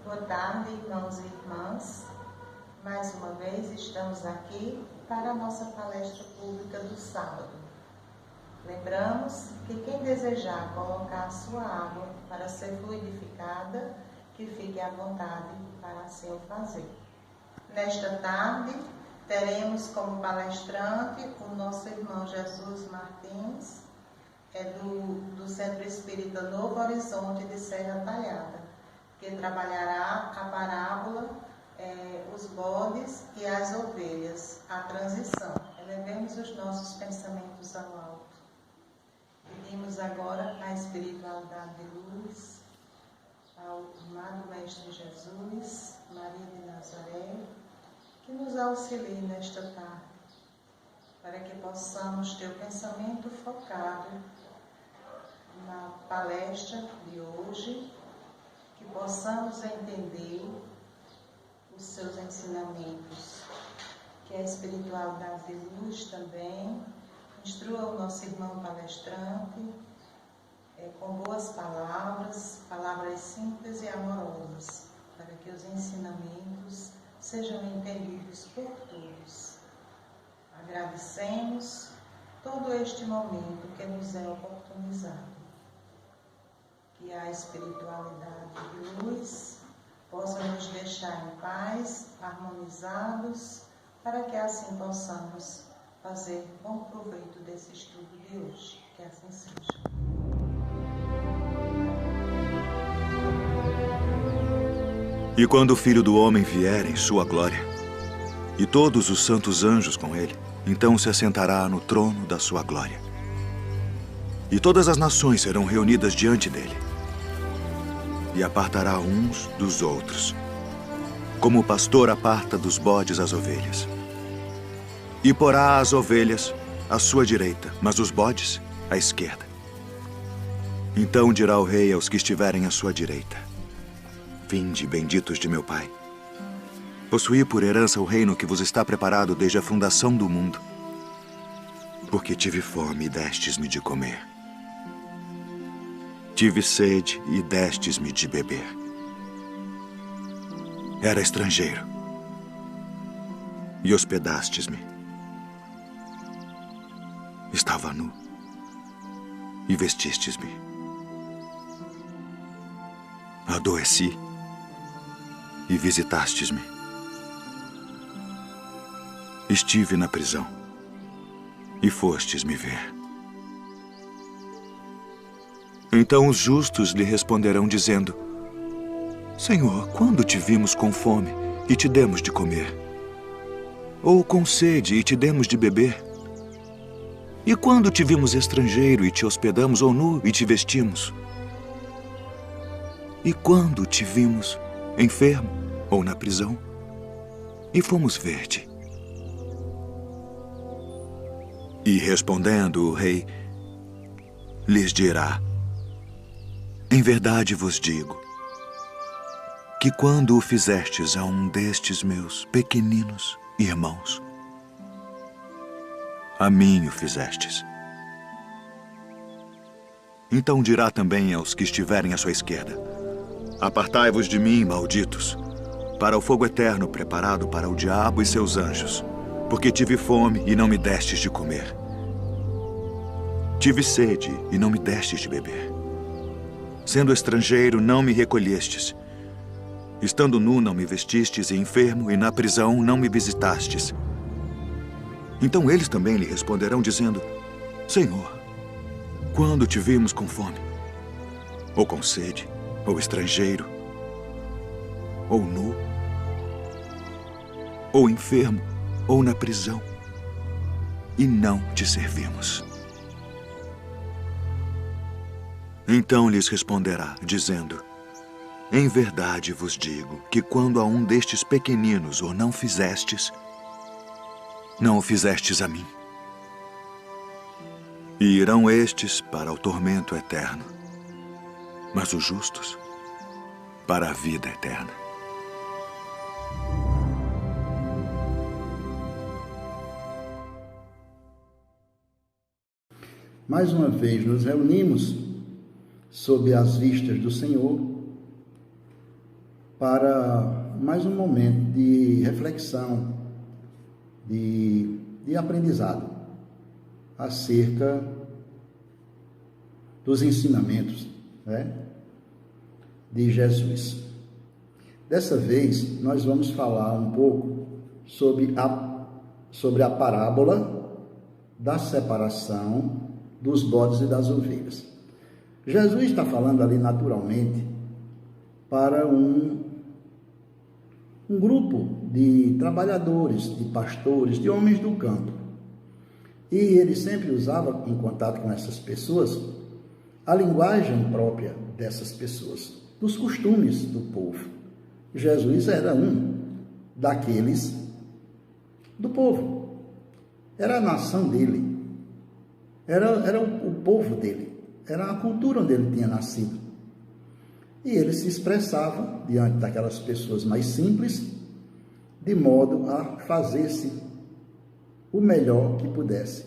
Boa tarde, irmãos e irmãs. Mais uma vez estamos aqui para a nossa palestra pública do sábado. Lembramos que quem desejar colocar a sua água para ser fluidificada, que fique à vontade para assim o fazer. Nesta tarde, teremos como palestrante o nosso irmão Jesus Martins, do Centro Espírita Novo Horizonte de Serra Talhada, que trabalhará a parábola, os bodes e as ovelhas, a transição. Elevemos os nossos pensamentos ao alto. Pedimos agora a espiritualidade de luz, ao amado Mestre Jesus, Maria de Nazaré, que nos auxilie nesta tarde, para que possamos ter o pensamento focado na palestra de hoje, que possamos entender os seus ensinamentos, que a espiritualidade de luz também instrua o nosso irmão palestrante com boas palavras, palavras simples e amorosas, para que os ensinamentos sejam entendidos por todos. Agradecemos todo este momento que nos é oportunizado. Que a espiritualidade de luz possa nos deixar em paz, harmonizados, para que assim possamos fazer bom proveito desse estudo de hoje. Que assim seja. E quando o Filho do Homem vier em sua glória, e todos os santos anjos com ele, então se assentará no trono da sua glória. E todas as nações serão reunidas diante dele. E apartará uns dos outros, como o pastor aparta dos bodes as ovelhas. E porá as ovelhas à sua direita, mas os bodes à esquerda. Então dirá o rei aos que estiverem à sua direita: Vinde, benditos de meu Pai. Possuí por herança o reino que vos está preparado desde a fundação do mundo. Porque tive fome e destes-me de comer. Tive sede e destes-me de beber. Era estrangeiro e hospedastes-me. Estava nu e vestistes-me. Adoeci e visitastes-me. Estive na prisão e fostes me ver. Então os justos lhe responderão dizendo: Senhor, quando te vimos com fome e te demos de comer? Ou com sede e te demos de beber? E quando te vimos estrangeiro e te hospedamos, ou nu e te vestimos? E quando te vimos enfermo ou na prisão e fomos ver-te? E respondendo o rei, lhes dirá: Em verdade vos digo, que quando o fizestes a um destes meus pequeninos irmãos, a mim o fizestes. Então dirá também aos que estiverem à sua esquerda: Apartai-vos de mim, malditos, para o fogo eterno preparado para o diabo e seus anjos, porque tive fome e não me destes de comer. Tive sede e não me destes de beber. Sendo estrangeiro, não me recolhestes. Estando nu, não me vestistes, e enfermo, e na prisão, não me visitastes. Então eles também lhe responderão, dizendo: Senhor, quando te vimos com fome, ou com sede, ou estrangeiro, ou nu, ou enfermo, ou na prisão, e não te servimos? Então lhes responderá, dizendo: Em verdade vos digo que quando a um destes pequeninos o não fizestes, não o fizestes a mim. E irão estes para o tormento eterno, mas os justos para a vida eterna. Mais uma vez nos reunimos sob as vistas do Senhor para mais um momento de reflexão, de aprendizado acerca dos ensinamentos, né, de Jesus. Dessa vez, nós vamos falar um pouco sobre a parábola da separação dos bodes e das ovelhas. Jesus está falando ali naturalmente para um grupo de trabalhadores, de pastores, de homens do campo. E ele sempre usava, em contato com essas pessoas, a linguagem própria dessas pessoas, dos costumes do povo. Jesus era um daqueles do povo. Era a nação dele. Era o povo dele. Era a cultura onde ele tinha nascido. E ele se expressava diante daquelas pessoas mais simples, de modo a fazer-se o melhor que pudesse,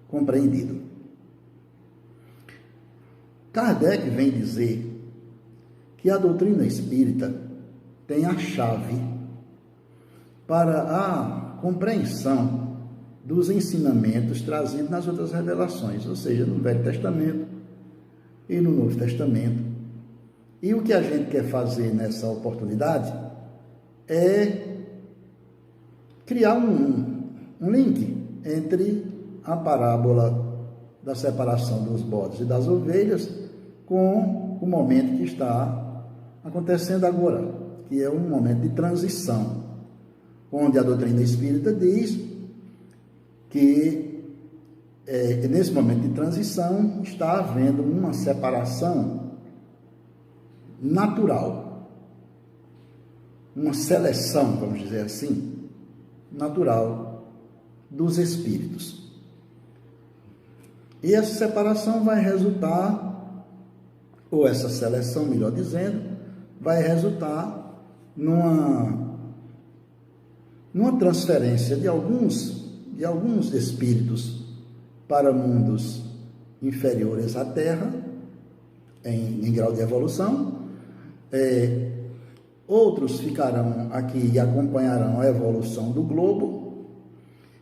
compreendido. Kardec vem dizer que a doutrina espírita tem a chave para a compreensão dos ensinamentos trazidos nas outras revelações, ou seja, no Velho Testamento e no Novo Testamento. E o que a gente quer fazer nessa oportunidade é criar um link entre a parábola da separação dos bodes e das ovelhas com o momento que está acontecendo agora, que é um momento de transição, onde a doutrina espírita diz que nesse momento de transição está havendo uma separação natural, uma seleção, vamos dizer assim, natural dos espíritos. E essa separação vai resultar, ou essa seleção, melhor dizendo, vai resultar numa transferência de alguns espíritos para mundos inferiores à Terra, em grau de evolução. Outros ficarão aqui e acompanharão a evolução do globo,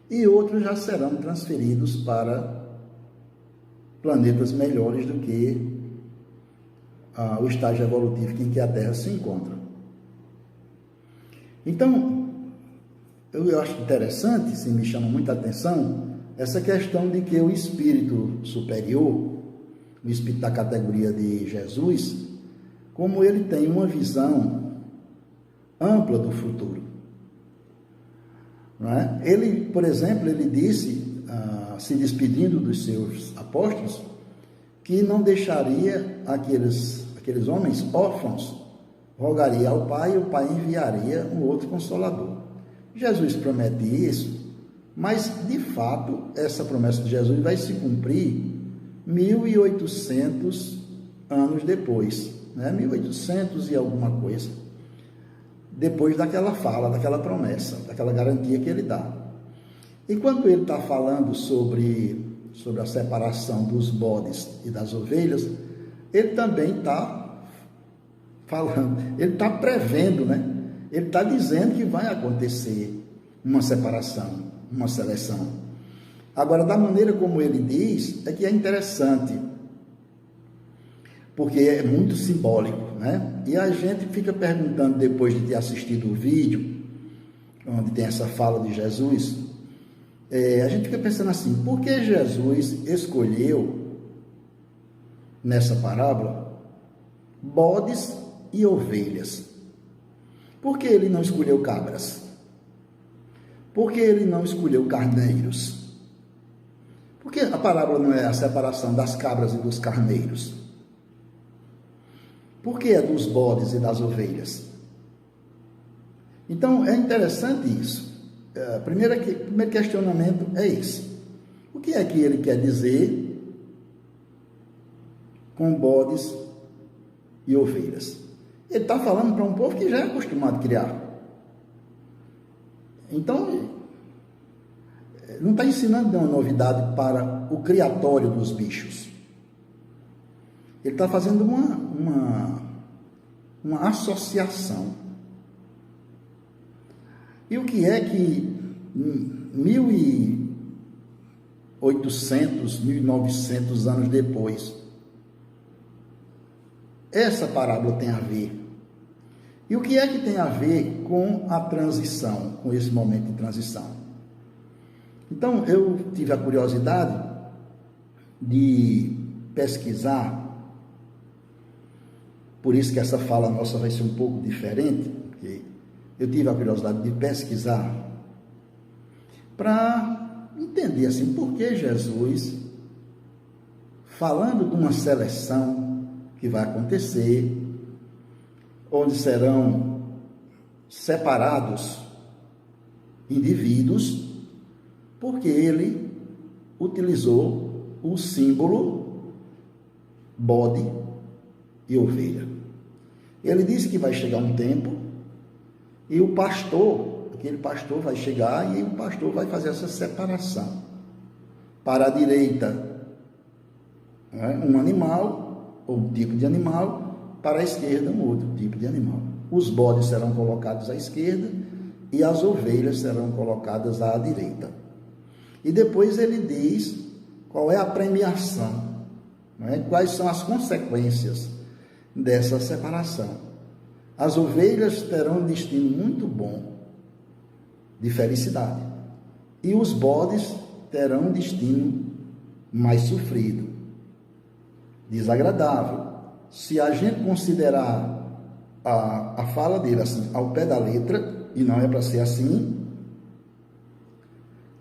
e outros já serão transferidos para planetas melhores do que o estágio evolutivo em que a Terra se encontra. Então, eu acho interessante, se me chama muita atenção, essa questão de que o espírito superior, o espírito da categoria de Jesus, como ele tem uma visão ampla do futuro. Não é? Ele, por exemplo, ele disse, se despedindo dos seus apóstolos, que não deixaria aqueles homens órfãos, rogaria ao Pai e o Pai enviaria um outro Consolador. Jesus promete isso, mas, de fato, essa promessa de Jesus vai se cumprir 1.800 anos depois, né? 1.800 e alguma coisa, depois daquela fala, daquela promessa, daquela garantia que ele dá. E quando ele está falando sobre a separação dos bodes e das ovelhas, ele também está falando, ele está prevendo, né? Ele está dizendo que vai acontecer uma separação, uma seleção. Agora, da maneira como ele diz, é que é interessante, porque é muito simbólico, né? E a gente fica perguntando, depois de ter assistido o vídeo, onde tem essa fala de Jesus, a gente fica pensando assim, por que Jesus escolheu, nessa parábola, bodes e ovelhas? Por que ele não escolheu cabras? Por que ele não escolheu carneiros? Por que a parábola não é a separação das cabras e dos carneiros? Por que é dos bodes e das ovelhas? Então, é interessante isso. O primeiro questionamento é esse. O que é que ele quer dizer com bodes e ovelhas? Ele está falando para um povo que já é acostumado a criar. Então, não está ensinando nenhuma novidade para o criatório dos bichos. Ele está fazendo uma associação. E o que é que 1.800, 1.900 anos depois, essa parábola tem a ver? E o que é que tem a ver com a transição, com esse momento de transição? Então, eu tive a curiosidade de pesquisar, por isso que essa fala nossa vai ser um pouco diferente, porque eu tive a curiosidade de pesquisar para entender assim, por que Jesus, falando de uma seleção que vai acontecer, onde serão separados indivíduos, porque ele utilizou o símbolo bode e ovelha. Ele disse que vai chegar um tempo e o pastor, aquele pastor vai chegar e o pastor vai fazer essa separação. Para a direita, um animal, ou um tipo de animal, para a esquerda, um outro tipo de animal. Os bodes serão colocados à esquerda e as ovelhas serão colocadas à direita. E depois ele diz qual é a premiação, quais são as consequências dessa separação. As ovelhas terão um destino muito bom, de felicidade, e os bodes terão um destino mais sofrido, desagradável. Se a gente considerar a fala dele assim, ao pé da letra, e não é para ser assim,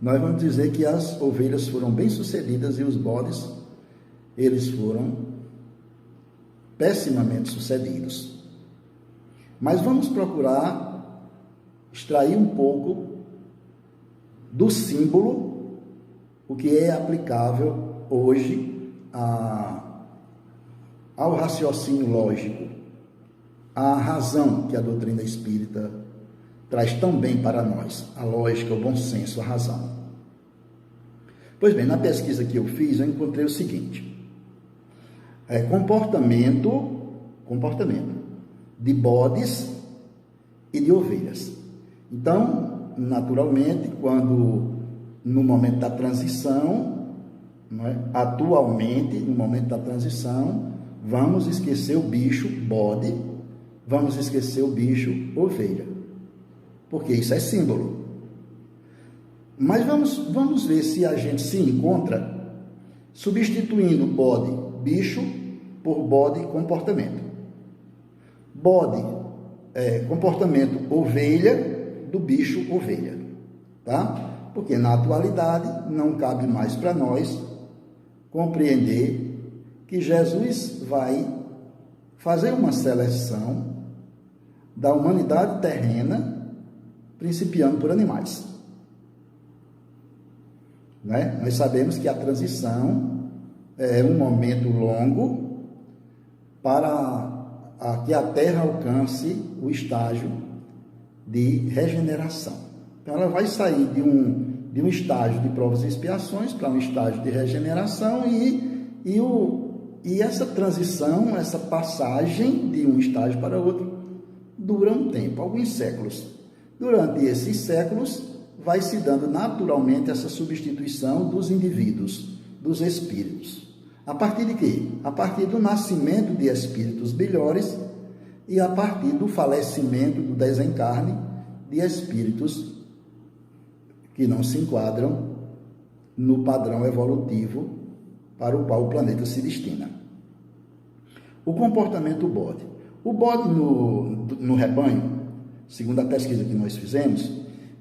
nós vamos dizer que as ovelhas foram bem-sucedidas e os bodes, eles foram pessimamente sucedidos. Mas vamos procurar extrair um pouco do símbolo, o que é aplicável hoje ao raciocínio lógico, à razão que a doutrina espírita traz tão bem para nós, a lógica, o bom senso, a razão. Pois bem, na pesquisa que eu fiz, eu encontrei o seguinte: comportamento de bodes e de ovelhas. Então, naturalmente, quando no momento da transição, atualmente, no momento da transição, vamos esquecer o bicho bode, vamos esquecer o bicho ovelha, porque isso é símbolo. Mas vamos ver se a gente se encontra substituindo bode, bicho, por bode, comportamento. Bode, comportamento, ovelha, do bicho, ovelha. Tá? Porque na atualidade não cabe mais para nós compreender que Jesus vai fazer uma seleção da humanidade terrena, principiando por animais. Nós sabemos que a transição é um momento longo para que a Terra alcance o estágio de regeneração. Então, ela vai sair de um estágio de provas e expiações para um estágio de regeneração e essa transição, essa passagem de um estágio para outro, dura um tempo, alguns séculos. Durante esses séculos, vai se dando naturalmente essa substituição dos indivíduos, dos espíritos. A partir de quê? A partir do nascimento de espíritos melhores e a partir do falecimento, do desencarne de espíritos que não se enquadram no padrão evolutivo para o qual o planeta se destina. O comportamento bode. O bode no rebanho, segundo a pesquisa que nós fizemos,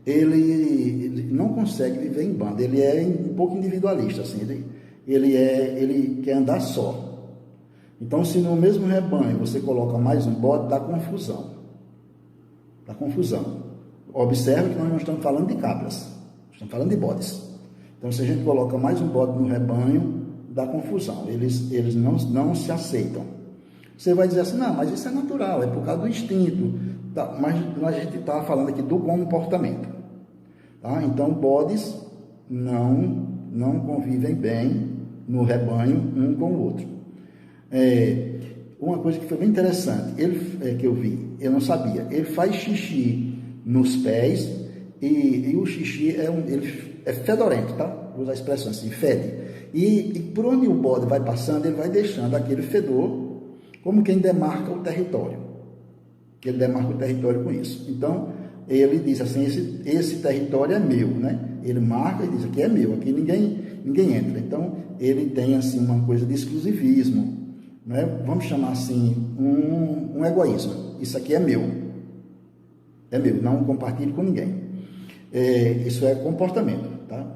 ele não consegue viver em bando, ele é um pouco individualista, assim, ele quer andar só. Então, se no mesmo rebanho você coloca mais um bode, dá confusão. Dá confusão. Observe que nós não estamos falando de cabras, estamos falando de bodes. Então, se a gente coloca mais um bode no rebanho, dá confusão, eles não se aceitam. Você vai dizer assim, não, mas isso é natural, é por causa do instinto. Tá, mas a gente está falando aqui do comportamento. Tá? Então, bodes não convivem bem no rebanho um com o outro. uma coisa que foi bem interessante, que eu vi, eu não sabia, ele faz xixi nos pés e o xixi ele é fedorento, tá? Vou usar a expressão assim, fede. E por onde o bode vai passando, ele vai deixando aquele fedor como quem demarca o território. Ele demarca o território com isso. Então, ele diz assim, esse território é meu, né? Ele marca e diz, aqui é meu, aqui ninguém entra. Então, ele tem assim uma coisa de exclusivismo, né? Vamos chamar assim, um egoísmo. Isso aqui é meu, não compartilho com ninguém. Isso é comportamento, tá?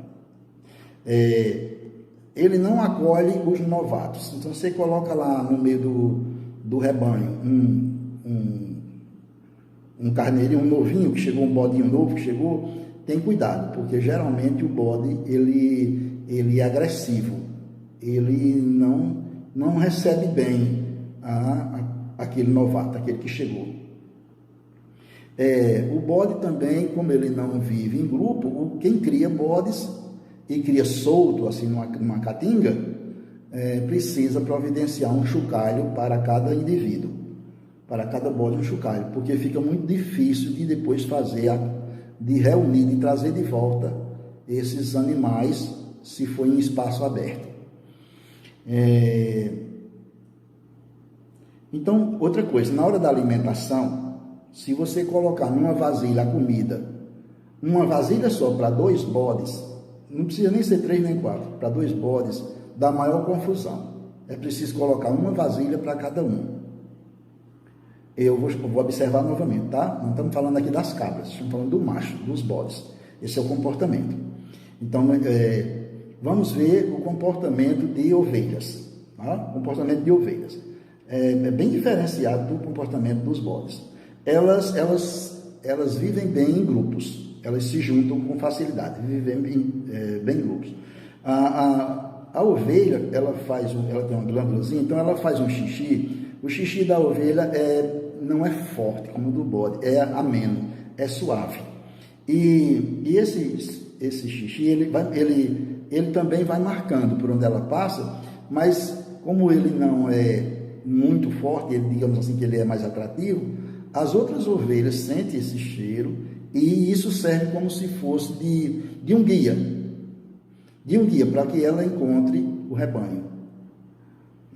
Ele não acolhe os novatos. Então, você coloca lá no meio do rebanho um carneirinho, um novinho que chegou, um bodinho novo que chegou, tem cuidado, porque geralmente o bode ele é agressivo, ele não recebe bem aquele novato, aquele que chegou. O bode também, como ele não vive em grupo, quem cria bodes e cria solto, assim, numa caatinga, precisa providenciar um chocalho para cada indivíduo, para cada bode um chocalho, porque fica muito difícil de depois de reunir, de trazer de volta esses animais, se for em espaço aberto. Então, outra coisa, na hora da alimentação, se você colocar numa vasilha a comida, uma vasilha só para 2 bodes, não precisa nem ser 3 nem 4, para 2 bodes, dá maior confusão. É preciso colocar uma vasilha para cada um. Eu vou observar novamente, tá? Não estamos falando aqui das cabras, estamos falando do macho, dos bodes. Esse é o comportamento. Então, vamos ver o comportamento de ovelhas. Tá? Comportamento de ovelhas. É bem diferenciado do comportamento dos bodes. Elas vivem bem em grupos. Elas se juntam com facilidade, vivem bem em grupos. A ovelha, ela tem uma glândulazinha, então ela faz um xixi. O xixi da ovelha não é forte como o do bode, é ameno, é suave. E esse xixi, ele também vai marcando por onde ela passa, mas como ele não é muito forte, digamos assim que ele é mais atrativo, as outras ovelhas sentem esse cheiro e isso serve como se fosse de um guia. De um guia para que ela encontre o rebanho.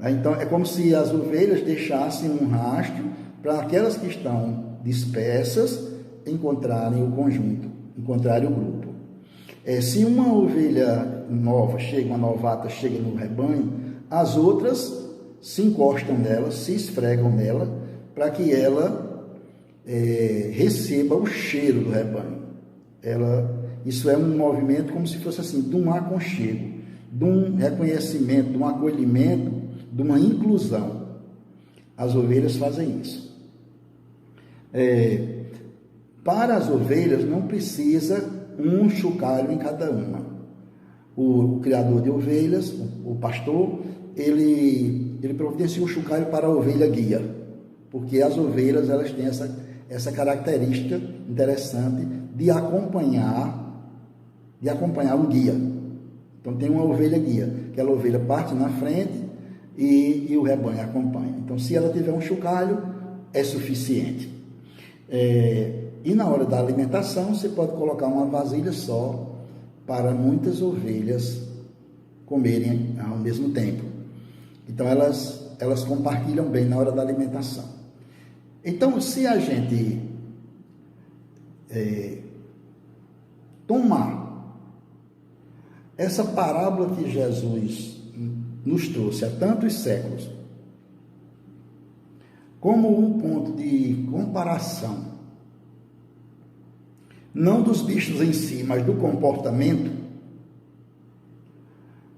Então, é como se as ovelhas deixassem um rastro para aquelas que estão dispersas encontrarem o conjunto, encontrarem o grupo. Se uma ovelha nova uma novata chega no rebanho, as outras se encostam nela, se esfregam nela, para que ela receba o cheiro do rebanho. Isso é um movimento como se fosse assim, de um aconchego, de um reconhecimento, de um acolhimento, de uma inclusão. As ovelhas fazem isso. Para as ovelhas não precisa um chocalho em cada uma. O criador de ovelhas, o pastor, ele providencia um chocalho para a ovelha guia, porque as ovelhas elas têm essa característica interessante de acompanhar um guia. Então tem uma ovelha guia, aquela ovelha parte na frente e o rebanho acompanha. Então se ela tiver um chocalho, é suficiente. E na hora da alimentação, você pode colocar uma vasilha só para muitas ovelhas comerem ao mesmo tempo. Então elas compartilham bem na hora da alimentação. Então, se a gente tomar essa parábola que Jesus nos trouxe há tantos séculos como um ponto de comparação, não dos bichos em si, mas do comportamento,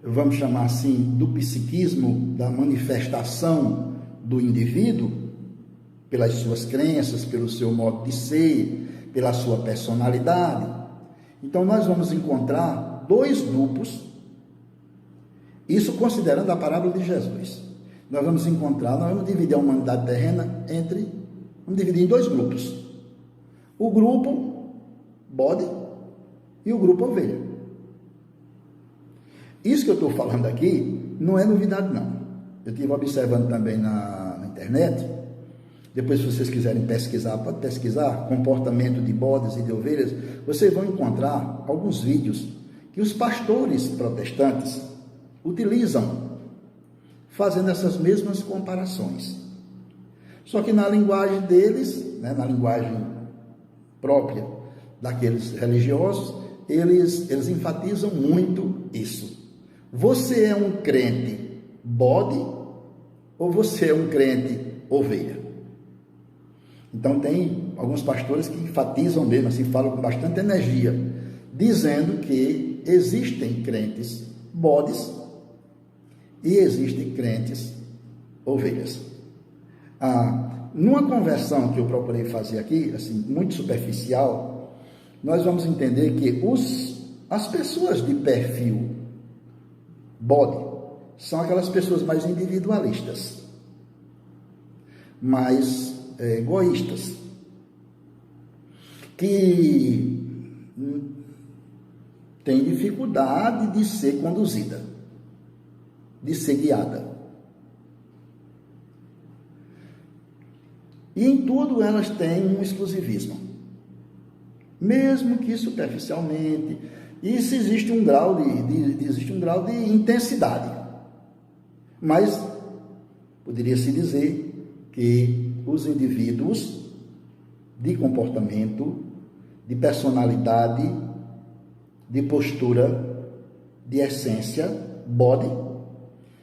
vamos chamar assim, do psiquismo, da manifestação do indivíduo, pelas suas crenças, pelo seu modo de ser, pela sua personalidade. Então, nós vamos encontrar 2 grupos, isso considerando a parábola de Jesus. Nós vamos dividir a humanidade terrena vamos dividir em 2 grupos. O grupo bode e o grupo ovelha. Isso que eu estou falando aqui não é novidade, não. Eu estive observando também na internet. Depois, se vocês quiserem pesquisar, pode pesquisar comportamento de bodes e de ovelhas. Vocês vão encontrar alguns vídeos que os pastores protestantes utilizam, fazendo essas mesmas comparações. Só que na linguagem deles, né, na linguagem própria daqueles religiosos, eles enfatizam muito isso. Você é um crente bode ou você é um crente ovelha? Então tem alguns pastores que enfatizam mesmo, assim, falam com bastante energia, dizendo que existem crentes bodes e existem crentes ovelhas. Numa conversão que eu procurei fazer aqui, assim, muito superficial, nós vamos entender que as pessoas de perfil bode são aquelas pessoas mais individualistas, mais egoístas, que têm dificuldade de ser conduzida, de ser guiada. E em tudo elas têm um exclusivismo, mesmo que superficialmente. Isso existe um grau de intensidade, mas poderia-se dizer que os indivíduos de comportamento, de personalidade, de postura, de essência, bode,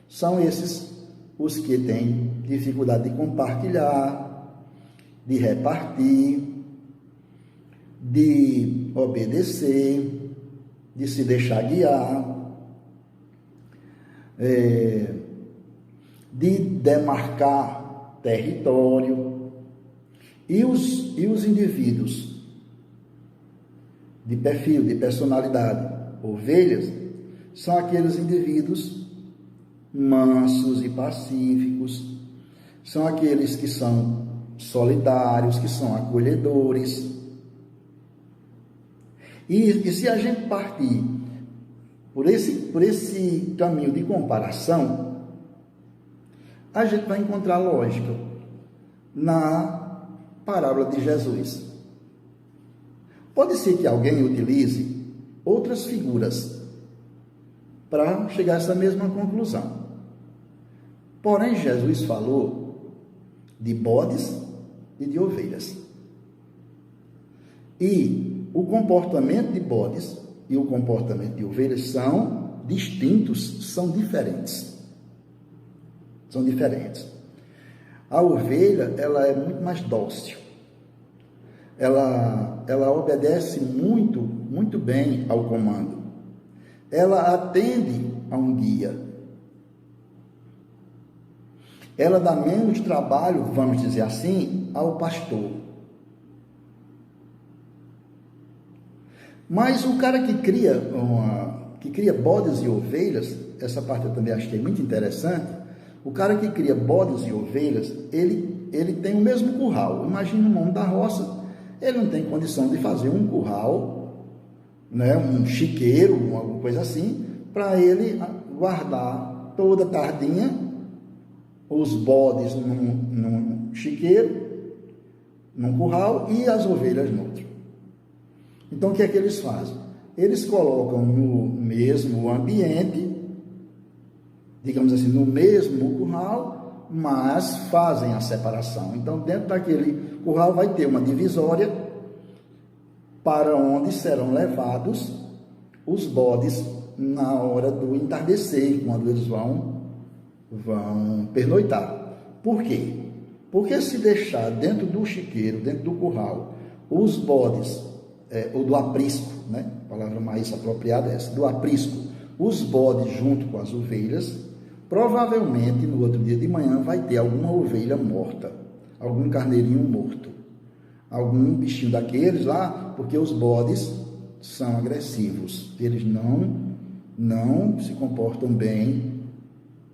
são esses os que têm dificuldade de compartilhar, de repartir, de obedecer, de se deixar guiar, de demarcar território. E os indivíduos de perfil, de personalidade, ovelhas, são aqueles indivíduos mansos e pacíficos, são aqueles que são solidários, que são acolhedores. E se a gente partir por esse caminho de comparação, a gente vai encontrar lógica na parábola de Jesus. Pode ser que alguém utilize outras figuras para chegar a essa mesma conclusão. Porém, Jesus falou de bodes e de ovelhas. E o comportamento de bodes e o comportamento de ovelhas são distintos, são diferentes. São diferentes. A ovelha, ela é muito mais dócil. Ela obedece muito, muito bem ao comando. Ela atende a um guia. Ela dá menos trabalho, vamos dizer assim, ao pastor. Mas o cara que cria bodes e ovelhas, essa parte eu também achei muito interessante. O cara que cria bodes e ovelhas, ele tem o mesmo curral. Imagina um homem da roça, ele não tem condição de fazer um curral, né, um chiqueiro, alguma coisa assim, para ele guardar toda tardinha os bodes num chiqueiro, num curral, e as ovelhas no outro. Então, o que é que eles fazem? Eles colocam no mesmo ambiente, digamos assim, no mesmo curral, mas fazem a separação. Então, dentro daquele curral vai ter uma divisória para onde serão levados os bodes na hora do entardecer, quando eles vão pernoitar. Por quê? Porque se deixar dentro do chiqueiro, dentro do curral, os bodes, ou do aprisco, né? A palavra mais apropriada é essa, do aprisco, os bodes junto com as ovelhas, provavelmente no outro dia de manhã vai ter alguma ovelha morta, algum carneirinho morto, algum bichinho daqueles lá, porque os bodes são agressivos, eles não se comportam bem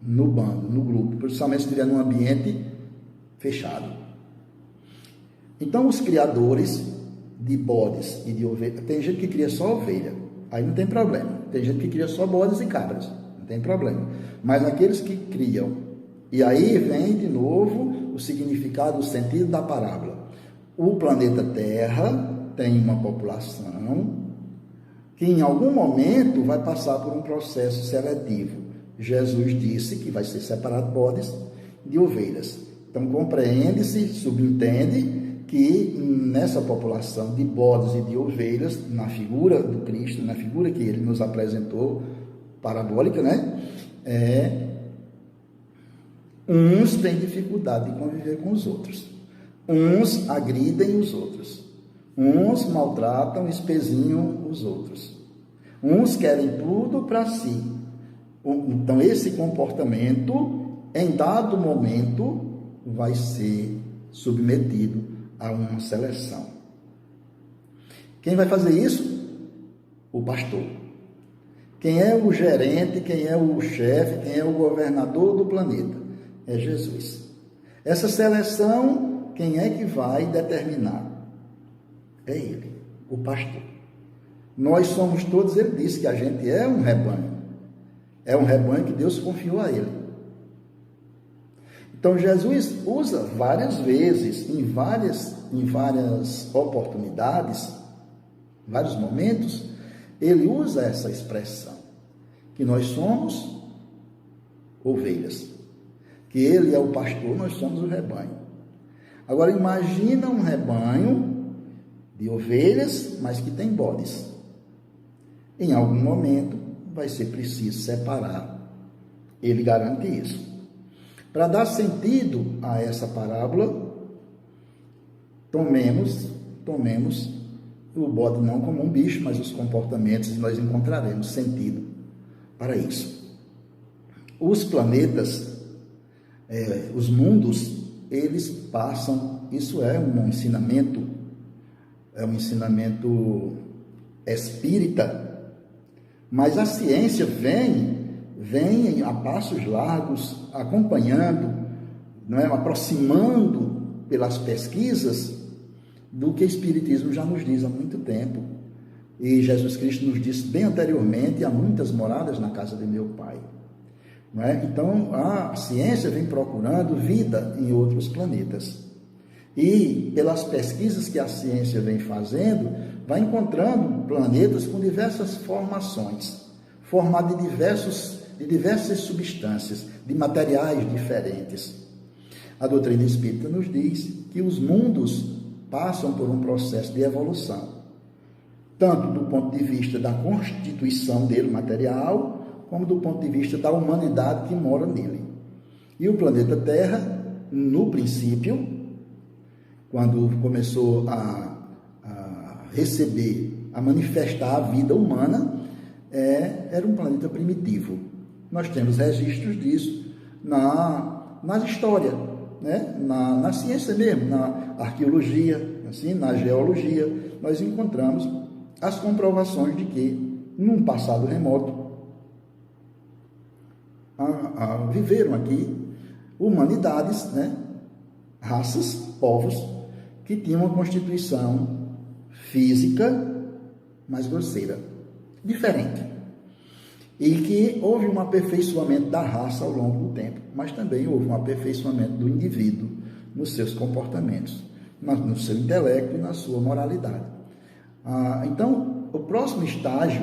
no bando, no grupo, principalmente se estiver num ambiente fechado. Então, os criadores de bodes e de ovelhas, tem gente que cria só ovelha, aí não tem problema. Tem gente que cria só bodes e cabras, não tem problema. Mas aqueles que criam, e aí vem de novo significado, o sentido da parábola. O planeta Terra tem uma população que em algum momento vai passar por um processo seletivo. Jesus disse que vai ser separado bodes de ovelhas. Então compreende-se, subentende que nessa população de bodes e de ovelhas, na figura do Cristo, na figura que ele nos apresentou, parabólica, né? Uns têm dificuldade de conviver com os outros. Uns agridem os outros. Uns maltratam, espezinham os outros. Uns querem tudo para si. Então, esse comportamento, em dado momento, vai ser submetido a uma seleção. Quem vai fazer isso? O pastor. Quem é o gerente, quem é o chefe, quem é o governador do planeta? É Jesus. Essa seleção, quem é que vai determinar? É ele, o pastor. Nós somos todos, ele disse que a gente é um rebanho. É um rebanho que Deus confiou a ele. Então, Jesus usa várias vezes, em várias oportunidades, em vários momentos, ele usa essa expressão, que nós somos ovelhas, que ele é o pastor, nós somos o rebanho. Agora, imagina um rebanho de ovelhas, mas que tem bodes. Em algum momento, vai ser preciso separar. Ele garante isso. Para dar sentido a essa parábola, tomemos o bode não como um bicho, mas os comportamentos, e nós encontraremos sentido para isso. Os planetas, os mundos, eles passam, isso é um ensinamento espírita, mas a ciência vem a passos largos, acompanhando, não é, aproximando pelas pesquisas do que o Espiritismo já nos diz há muito tempo. E Jesus Cristo nos disse bem anteriormente: há muitas moradas na casa de meu Pai. Não é? Então, a ciência vem procurando vida em outros planetas. E, pelas pesquisas que a ciência vem fazendo, vai encontrando planetas com diversas formações, formados de diversas substâncias, de materiais diferentes. A doutrina espírita nos diz que os mundos passam por um processo de evolução, tanto do ponto de vista da constituição dele material, como do ponto de vista da humanidade que mora nele. E o planeta Terra, no princípio, quando começou a receber, a manifestar a vida humana, era um planeta primitivo. Nós temos registros disso na história, né? Na ciência mesmo, na arqueologia, assim, na geologia, nós encontramos as comprovações de que, num passado remoto, viveram aqui humanidades, né? Raças, povos, que tinham uma constituição física mais grosseira, diferente. E que houve um aperfeiçoamento da raça ao longo do tempo, mas também houve um aperfeiçoamento do indivíduo nos seus comportamentos, no seu intelecto e na sua moralidade. Então, o próximo estágio,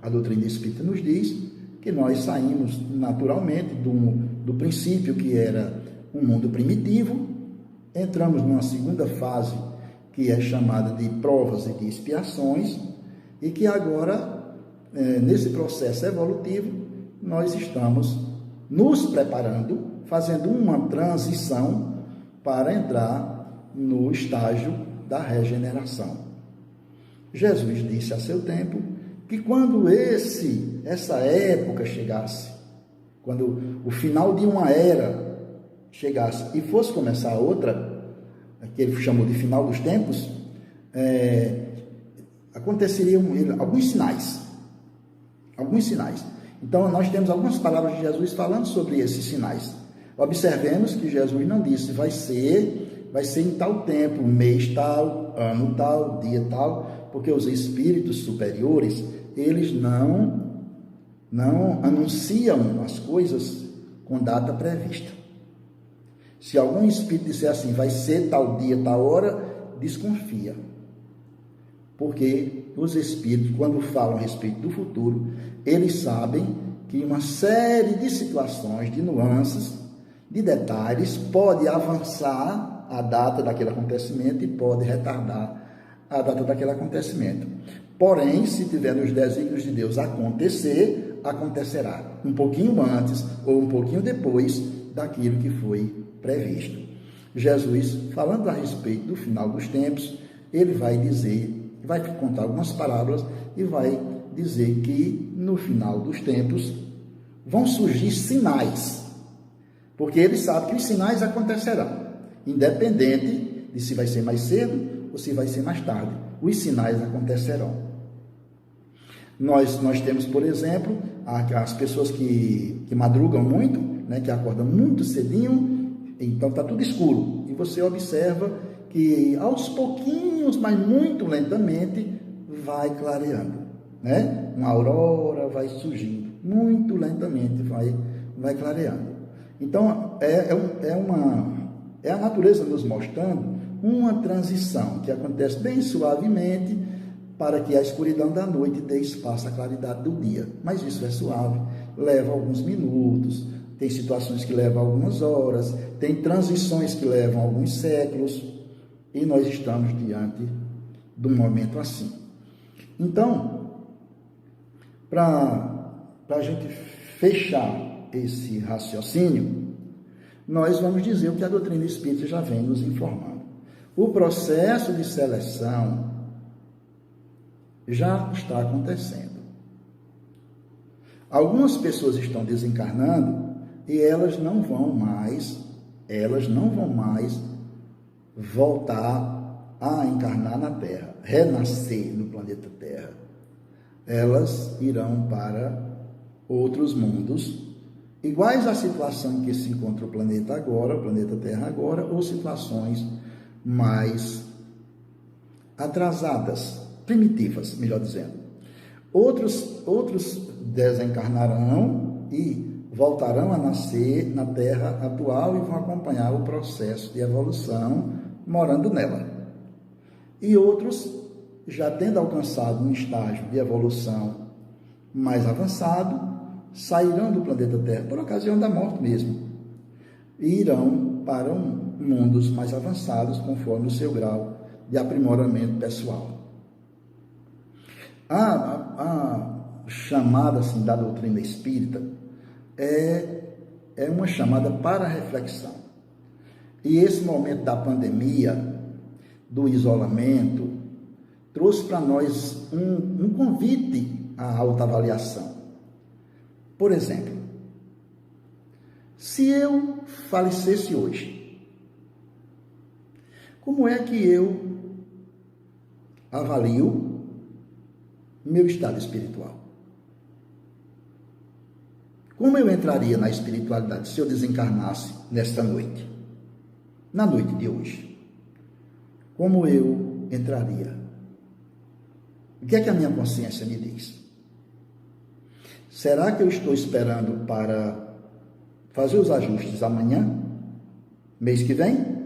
a doutrina espírita nos diz que nós saímos naturalmente do princípio que era um mundo primitivo, entramos numa segunda fase que é chamada de provas e de expiações, e que agora, nesse processo evolutivo, nós estamos nos preparando, fazendo uma transição para entrar no estágio da regeneração. Jesus disse a seu tempo que quando essa época chegasse, quando o final de uma era chegasse e fosse começar outra, que ele chamou de final dos tempos, aconteceriam alguns sinais. Então, nós temos algumas palavras de Jesus falando sobre esses sinais. Observemos que Jesus não disse vai ser em tal tempo, mês tal, ano tal, dia tal, porque os espíritos superiores, eles não anunciam as coisas com data prevista. Se algum espírito disser assim, vai ser tal dia, tal hora, desconfia. Porque os espíritos, quando falam a respeito do futuro, eles sabem que uma série de situações, de nuances, de detalhes, pode avançar a data daquele acontecimento e pode retardar a data daquele acontecimento. Porém, se tiver nos desígnios de Deus acontecer, acontecerá um pouquinho antes ou um pouquinho depois daquilo que foi previsto. Jesus, falando a respeito do final dos tempos, ele vai dizer, vai contar algumas parábolas e vai dizer que no final dos tempos vão surgir sinais, porque ele sabe que os sinais acontecerão, independente de se vai ser mais cedo ou se vai ser mais tarde, os sinais acontecerão. Nós temos, por exemplo, as pessoas que madrugam muito, né, que acordam muito cedinho, então está tudo escuro, e você observa que aos pouquinhos, mas muito lentamente, vai clareando, né? Uma aurora vai surgindo, muito lentamente vai clareando. Então, é a natureza nos mostrando uma transição que acontece bem suavemente para que a escuridão da noite dê espaço à claridade do dia. Mas isso é suave, leva alguns minutos, tem situações que levam algumas horas, tem transições que levam alguns séculos, e nós estamos diante de um momento assim. Então, para a gente fechar esse raciocínio, nós vamos dizer o que a doutrina espírita já vem nos informando. O processo de seleção já está acontecendo. Algumas pessoas estão desencarnando e elas não vão mais voltar a encarnar na Terra, renascer no planeta Terra. Elas irão para outros mundos, iguais à situação que se encontra o planeta agora, o planeta Terra agora, ou situações mais atrasadas, primitivas, melhor dizendo. Outros desencarnarão e voltarão a nascer na Terra atual e vão acompanhar o processo de evolução morando nela. E outros, já tendo alcançado um estágio de evolução mais avançado, sairão do planeta Terra por ocasião da morte mesmo e irão para mundos mais avançados conforme o seu grau de aprimoramento pessoal. A chamada assim, da doutrina espírita é uma chamada para reflexão. E esse momento da pandemia, do isolamento, trouxe para nós um convite à autoavaliação. Por exemplo, se eu falecesse hoje, como é que eu avalio meu estado espiritual? Como eu entraria na espiritualidade se eu desencarnasse nesta noite? Na noite de hoje. Como eu entraria? O que é que a minha consciência me diz? Será que eu estou esperando para fazer os ajustes amanhã? Mês que vem?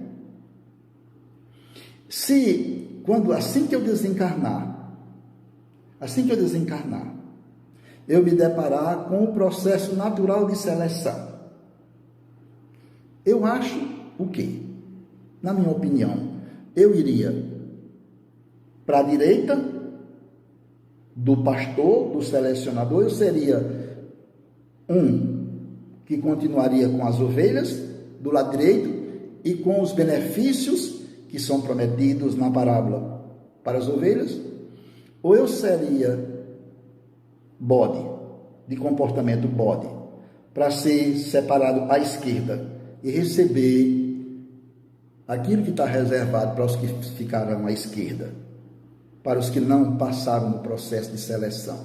Assim que eu desencarnar, eu me deparar com o processo natural de seleção, eu acho o quê? Na minha opinião, eu iria para a direita do pastor, do selecionador. Eu seria que continuaria com as ovelhas do lado direito e com os benefícios que são prometidos na parábola para as ovelhas, ou eu seria bode, de comportamento bode, para ser separado à esquerda e receber aquilo que está reservado para os que ficarão à esquerda, para os que não passaram no processo de seleção.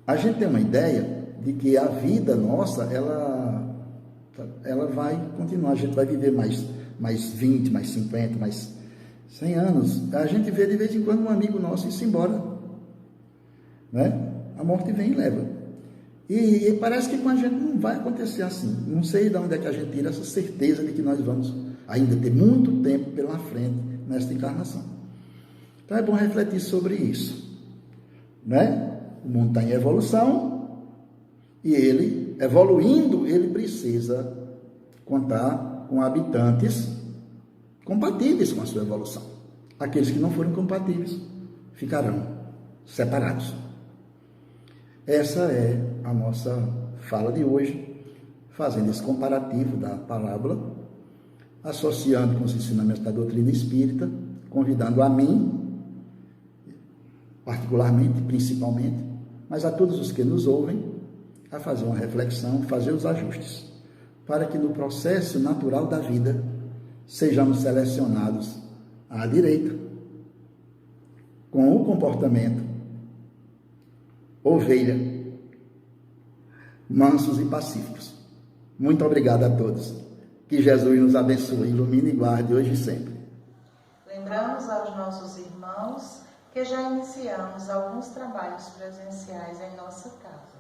A gente tem uma ideia de que a vida nossa, ela vai continuar, a gente vai viver mais 20, mais 50, mais 100 anos. A gente vê de vez em quando um amigo nosso ir-se embora, né? A morte vem e leva. E parece que com a gente não vai acontecer assim. Não sei de onde é que a gente tira essa certeza de que nós vamos ainda ter muito tempo pela frente nesta encarnação. Então é bom refletir sobre isso, né? O mundo está em evolução e ele, evoluindo, ele precisa contar com habitantes compatíveis com a sua evolução. Aqueles que não forem compatíveis ficarão separados. Essa é a nossa fala de hoje, fazendo esse comparativo da parábola, associando com os ensinamentos da doutrina espírita, convidando a mim, particularmente, principalmente, mas a todos os que nos ouvem, a fazer uma reflexão, fazer os ajustes, para que no processo natural da vida sejamos selecionados à direita, com o comportamento ovelha, mansos e pacíficos. Muito obrigado a todos. Que Jesus nos abençoe, ilumine e guarde hoje e sempre. Lembramos aos nossos irmãos que já iniciamos alguns trabalhos presenciais em nossa casa.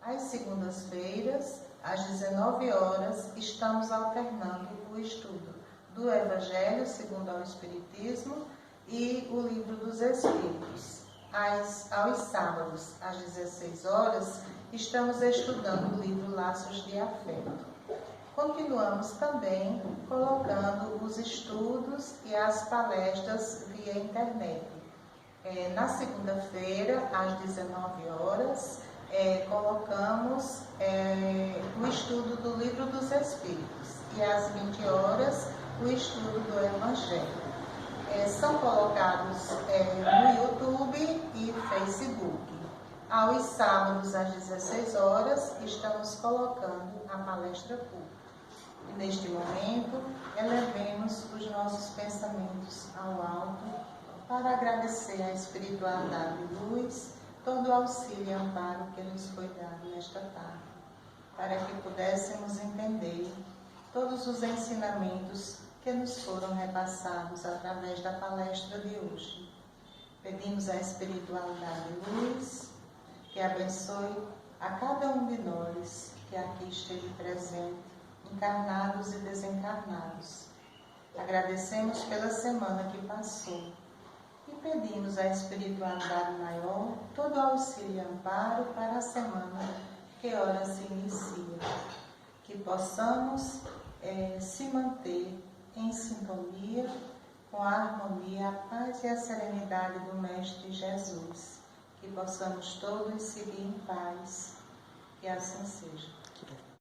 Às segundas-feiras, às 19 horas, estamos alternando o estudo do Evangelho segundo ao Espiritismo e o Livro dos Espíritos. Aos sábados, às 16 horas, estamos estudando o livro Laços de Afeto. Continuamos também colocando os estudos e as palestras via internet. Na segunda-feira, às 19 horas, colocamos o estudo do Livro dos Espíritos e às 20 horas o estudo do Evangelho. São colocados no YouTube e Facebook. Aos sábados, às 16 horas, estamos colocando a palestra pública. E neste momento, elevemos os nossos pensamentos ao alto para agradecer à espiritualidade e luz todo o auxílio e amparo que nos foi dado nesta tarde, para que pudéssemos entender todos os ensinamentos que nos foram repassados através da palestra de hoje. Pedimos à espiritualidade e luz que abençoe a cada um de nós que aqui esteve presente, encarnados e desencarnados. Agradecemos pela semana que passou e pedimos à espiritualidade maior todo o auxílio e amparo para a semana que ora se inicia. Que possamos se manter em sintonia com a harmonia, a paz e a serenidade do Mestre Jesus. Que possamos todos seguir em paz. Que assim seja.